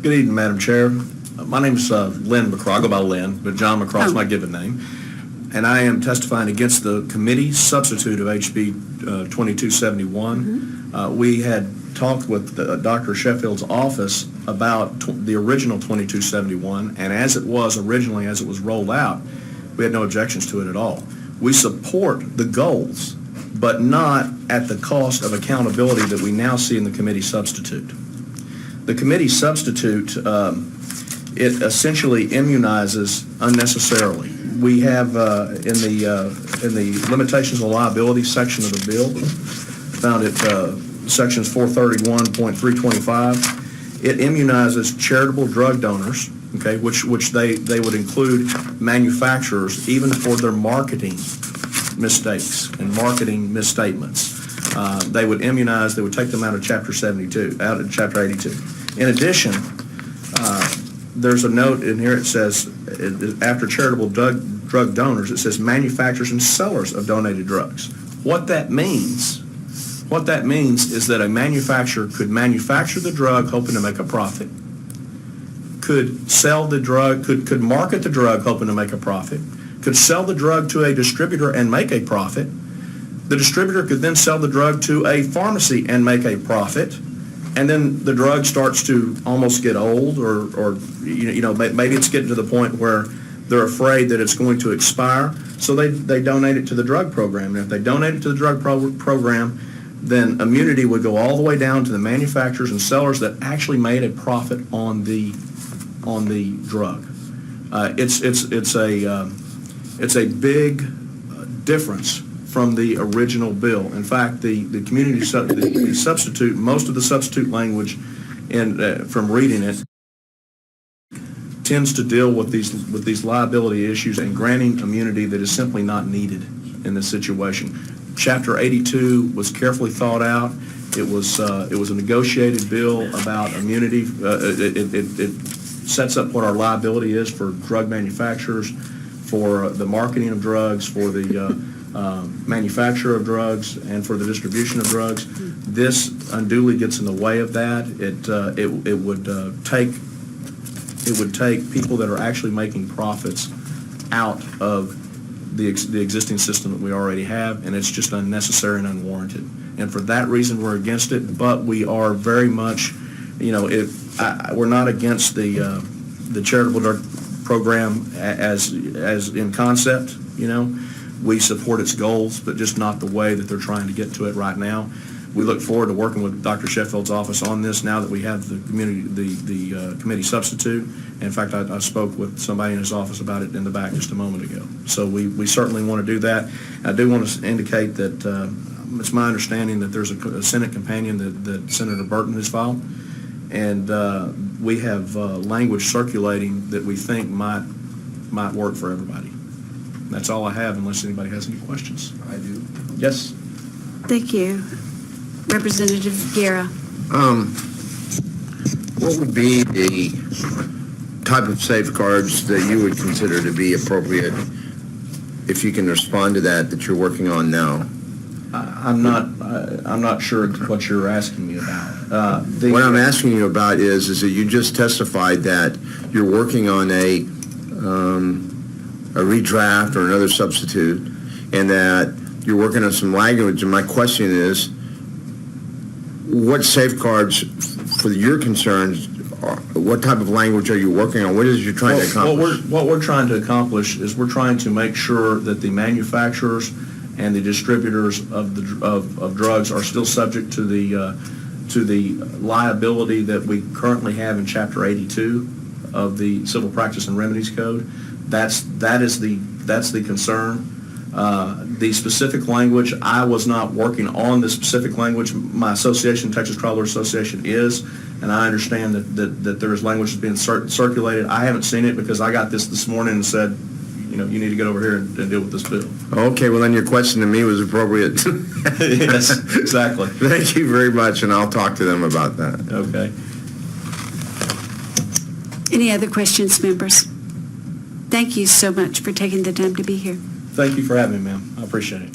Good evening, Madam Chair. My name is Lynn McCraw. I go by Lynn, but John McCraw is my given name. And I am testifying against the committee substitute of HB 2271. We had talked with Dr. Sheffield's office about the original 2271, and as it was originally, as it was rolled out, we had no objections to it at all. We support the goals, but not at the cost of accountability that we now see in the committee substitute. The committee substitute, it essentially immunizes unnecessarily. We have in the limitations of liability section of the bill, found it sections 431.325. It immunizes charitable drug donors, okay, which they would include manufacturers even for their marketing mistakes and marketing misstatements. They would immunize, they would take them out of Chapter 72, out of Chapter 82. In addition, there's a note in here, it says, after charitable drug donors, it says manufacturers and sellers of donated drugs. What that means is that a manufacturer could manufacture the drug hoping to make a profit, could sell the drug, could market the drug hoping to make a profit, could sell the drug to a distributor and make a profit. The distributor could then sell the drug to a pharmacy and make a profit. And then the drug starts to almost get old, or maybe it's getting to the point where they're afraid that it's going to expire, so they donate it to the drug program. And if they donate it to the drug program, then immunity would go all the way down to the manufacturers and sellers that actually made a profit on the drug. It's a big difference from the original bill. In fact, the substitute, most of the substitute language, from reading it, tends to deal with these liability issues and granting immunity that is simply not needed in this situation. Chapter 82 was carefully thought out. It was a negotiated bill about immunity. It sets up what our liability is for drug manufacturers, for the marketing of drugs, for the manufacture of drugs, and for the distribution of drugs. This unduly gets in the way of that. It would take people that are actually making profits out of the existing system that we already have, and it's just unnecessary and unwarranted. And for that reason, we're against it. But we are very much, we're not against the charitable drug program as in concept. We support its goals, but just not the way that they're trying to get to it right now. We look forward to working with Dr. Sheffield's office on this now that we have the committee substitute. In fact, I spoke with somebody in his office about it in the back just a moment ago. So we certainly want to do that. I do want to indicate that it's my understanding that there's a Senate companion that Senator Burton has filed, and we have language circulating that we think might work for everybody. That's all I have, unless anybody has any questions. I do. Yes. Thank you. Representative Guerra. What would be the type of safeguards that you would consider to be appropriate, if you can respond to that you're working on now? I'm not sure what you're asking me about. What I'm asking you about is that you just testified that you're working on a redraft or another substitute, and that you're working on some language. And my question is, what safeguards, for your concerns, what type of language are you working on? What is you trying to accomplish? What we're trying to accomplish is we're trying to make sure that the manufacturers and the distributors of drugs are still subject to the liability that we currently have in Chapter 82 of the Civil Practice and Remedies Code. That's the concern. The specific language, I was not working on the specific language. My association, Texas Trial Lawyers Association, is, and I understand that there is language that's being circulated. I haven't seen it because I got this morning and said, you need to get over here and deal with this bill. Okay, well then your question to me was appropriate. Yes, exactly. Thank you very much, and I'll talk to them about that. Okay. Any other questions, members? Thank you so much for taking the time to be here. Thank you for having me, ma'am. I appreciate it.